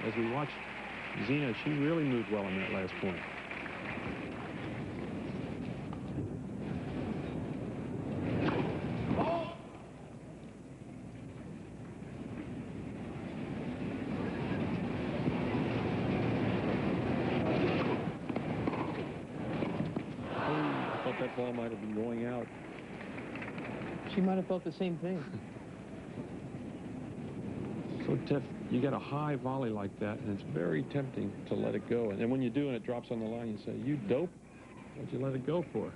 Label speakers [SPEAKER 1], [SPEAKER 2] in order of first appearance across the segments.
[SPEAKER 1] as we watch Zina, she really moved well on that last point. That ball might have been going out.
[SPEAKER 2] She might have felt the same thing.
[SPEAKER 1] So tough. You get a high volley like that, and it's very tempting to let it go. And then when you do and it drops on the line, you say, you dope? What'd you let it go for?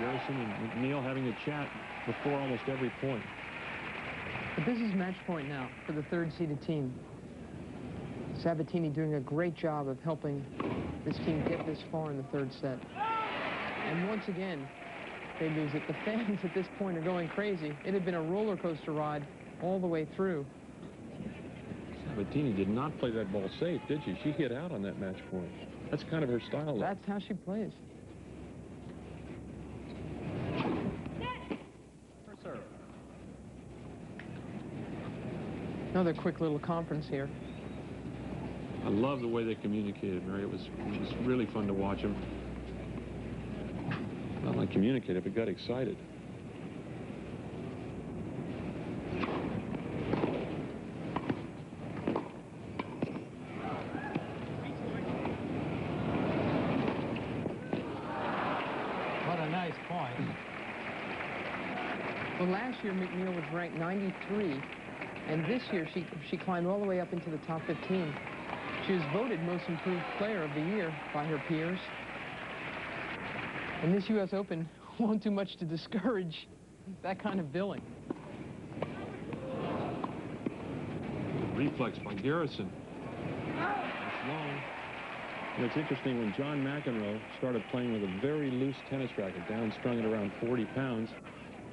[SPEAKER 1] Garrison and McNeil having a chat before almost every point.
[SPEAKER 2] But this is match point now for the third-seeded team. Sabatini doing a great job of helping this team get this far in the third set. And once again, they lose it. The fans at this point are going crazy. It had been a roller coaster ride all the way through.
[SPEAKER 1] Sabatini did not play that ball safe, did she? She hit out on that match point. That's kind of her style.
[SPEAKER 2] That's how she plays. Another quick little conference here.
[SPEAKER 1] I love the way they communicated, Mary. It was really fun to watch them. Not only communicated, but got excited.
[SPEAKER 3] What a nice point.
[SPEAKER 2] Well, last year McNeil was ranked 93. And this year, she climbed all the way up into the top 15. She was voted most improved player of the year by her peers. And this U.S. Open won't do much to discourage that kind of billing.
[SPEAKER 1] Reflex by Garrison. That's long. And it's interesting, when John McEnroe started playing with a very loose tennis racket, down strung at around 40 pounds,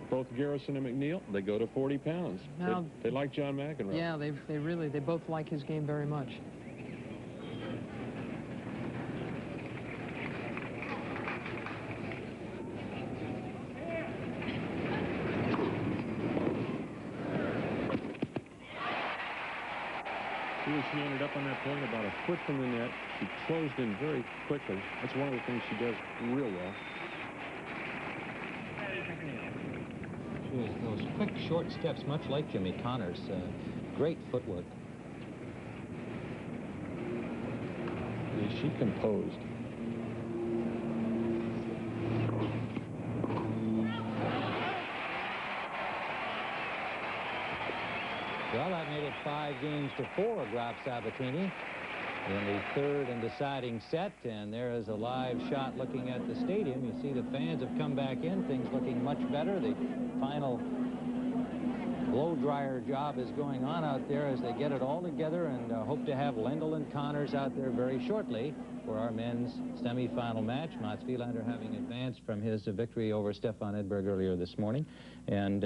[SPEAKER 1] both Garrison and McNeil, they go to 40 pounds. Now, they like John McEnroe.
[SPEAKER 2] Yeah, they both like his game very much.
[SPEAKER 1] She ended up on that point about a foot from the net. She closed in very quickly. That's one of the things she does real well.
[SPEAKER 3] Those quick, short steps, much like Jimmy Connors. Great footwork.
[SPEAKER 1] She composed.
[SPEAKER 3] Well, that made it 5-4, Graf Sabatini in the third and deciding set. And there is a live shot looking at the stadium. You see the fans have come back in, things looking much better. The final blow dryer job is going on out there as they get it all together, and hope to have Lendl and Connors out there very shortly for our men's semifinal match. Mats Wilander having advanced from his victory over Stefan Edberg earlier this morning. And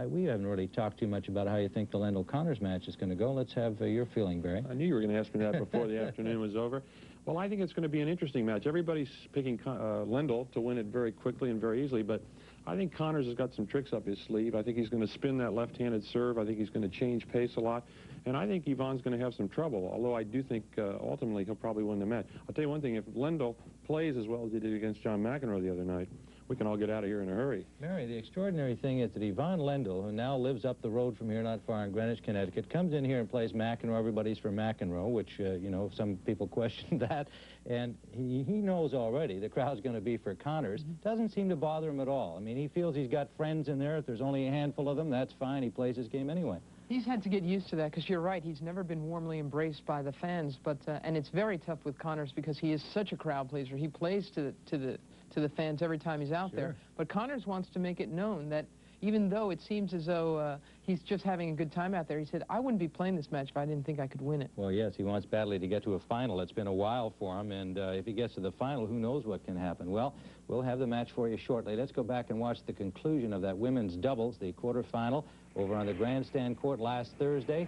[SPEAKER 3] we haven't really talked too much about how you think the Lendl-Connors match is going to go. Let's have your feeling, Barry.
[SPEAKER 1] I knew you were going to ask me that before the afternoon was over. Well, I think it's going to be an interesting match. Everybody's picking Lendl to win it very quickly and very easily, but I think Connors has got some tricks up his sleeve. I think he's going to spin that left-handed serve. I think he's going to change pace a lot. And I think Ivan's going to have some trouble, although I do think ultimately he'll probably win the match. I'll tell you one thing, if Lendl plays as well as he did against John McEnroe the other night, we can all get out of here in a hurry.
[SPEAKER 3] Mary, the extraordinary thing is that Ivan Lendl, who now lives up the road from here, not far in Greenwich, Connecticut, comes in here and plays McEnroe. Everybody's for McEnroe, which, you know, some people question that. And he knows already the crowd's going to be for Connors. Doesn't seem to bother him at all. I mean, he feels he's got friends in there. If there's only a handful of them, that's fine. He plays his game anyway.
[SPEAKER 2] He's had to get used to that, because you're right, he's never been warmly embraced by the fans, but and it's very tough with Connors because he is such a crowd pleaser. He plays to the fans every time he's out there. But Connors wants to make it known that even though it seems as though he's just having a good time out there. He said, I wouldn't be playing this match if I didn't think I could win it.
[SPEAKER 3] Well, yes, he wants badly to get to a final. It's been a while for him, and if he gets to the final, who knows what can happen. Well, we'll have the match for you shortly. Let's go back and watch the conclusion of that women's doubles, the quarterfinal, over on the grandstand court last Thursday.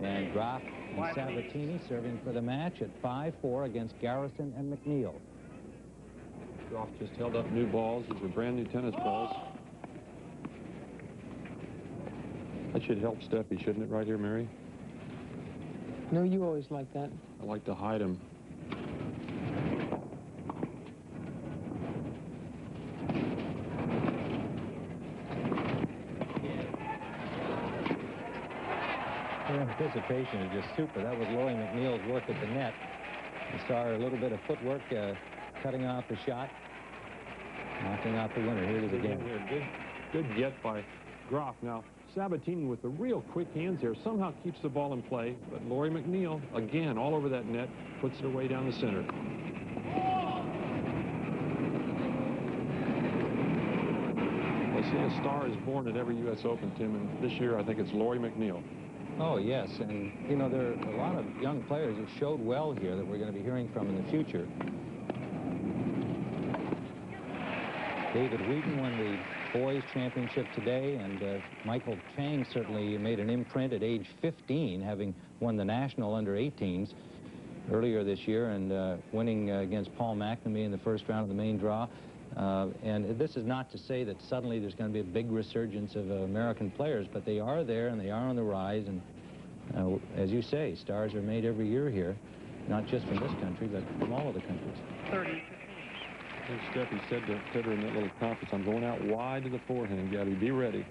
[SPEAKER 3] And Graf and Sabatini serving for the match at 5-4 against Garrison and McNeil.
[SPEAKER 1] Graf just held up new balls. These are brand new tennis balls. That should help Steffi, shouldn't it, right here, Mary?
[SPEAKER 2] No, you always like that.
[SPEAKER 1] I like to hide him.
[SPEAKER 3] Her anticipation is just super. That was Lori McNeil's work at the net. You saw her a little bit of footwork, cutting off the shot, knocking out the winner. Here it is again.
[SPEAKER 1] Good get by Graf. Now, Sabatini with the real quick hands here somehow keeps the ball in play, but Lori McNeil, again, all over that net, puts it away down the center. Well, see, a star is born at every U.S. Open, Tim, and this year I think it's Lori McNeil.
[SPEAKER 3] Oh, yes, and, you know, there are a lot of young players who showed well here that we're going to be hearing from in the future. David Wheaton won the boys championship today, and Michael Chang certainly made an imprint at age 15, having won the national under 18s earlier this year, and winning against Paul McNeil in the first round of the main draw. And this is not to say that suddenly there's going to be a big resurgence of American players, but they are there and they are on the rise. And as you say, stars are made every year here, not just from this country, but from all of the countries.
[SPEAKER 2] 30.
[SPEAKER 1] I think Steffi said to her in that little conference, I'm going out wide to the forehand, Gabby. Be ready.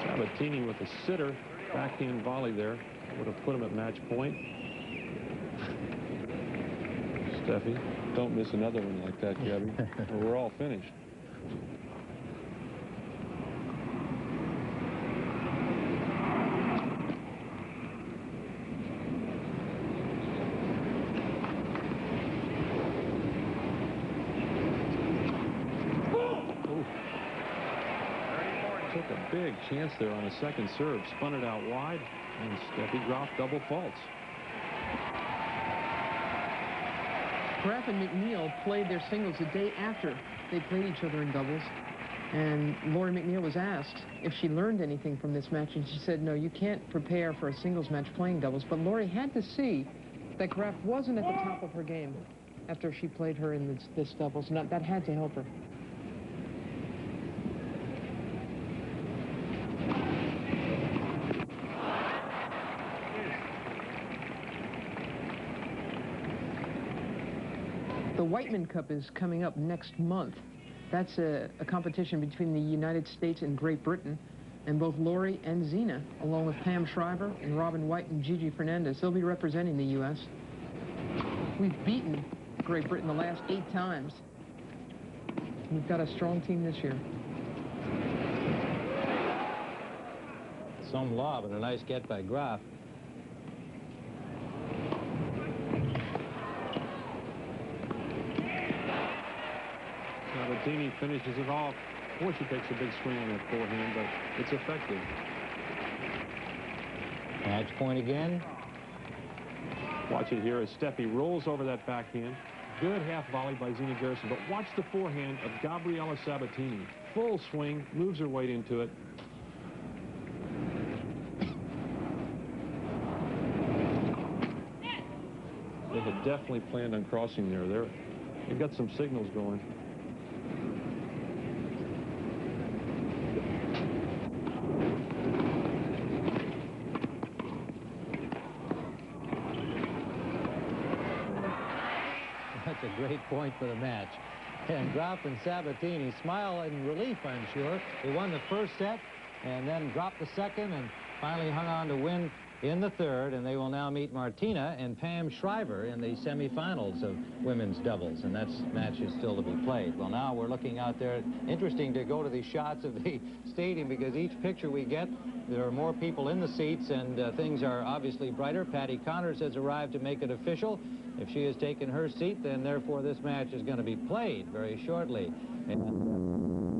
[SPEAKER 1] Sabatini with a sitter, backhand volley there. Would have put him at match point. Steffi, don't miss another one like that, Gabby, or we're all finished. Took a big chance there on a second serve, spun it out wide, and Steffi Graf double faults.
[SPEAKER 2] Graf and McNeil played their singles the day after they played each other in doubles. And Lori McNeil was asked if she learned anything from this match, and she said, no, you can't prepare for a singles match playing doubles. But Lori had to see that Graf wasn't at the top of her game after she played her in this doubles, and that had to help her. The Whiteman Cup is coming up next month. That's a competition between the United States and Great Britain, and both Lori and Zina, along with Pam Shriver and Robin White and Gigi Fernandez, they'll be representing the U.S. We've beaten Great Britain the last 8 times. We've got a strong team this year.
[SPEAKER 3] Some lob and a nice get by Graf.
[SPEAKER 1] Sabatini finishes it off. Boy, she takes a big swing on that forehand, but it's effective.
[SPEAKER 3] Match point again.
[SPEAKER 1] Watch it here as Steffi rolls over that backhand. Good half volley by Zina Garrison, but watch the forehand of Gabriela Sabatini. Full swing, moves her weight into it. They had definitely planned on crossing there. They've got some signals going.
[SPEAKER 3] That's a great point for the match. And Graf and Sabatini smile in relief, I'm sure. They won the first set and then dropped the second and finally hung on to win in the third, and they will now meet Martina and Pam Shriver in the semifinals of women's doubles, and that match is still to be played. Well, now we're looking out there. Interesting to go to these shots of the stadium, because each picture we get, there are more people in the seats, and things are obviously brighter. Patty Connors has arrived to make it official. If she has taken her seat, then therefore this match is going to be played very shortly. And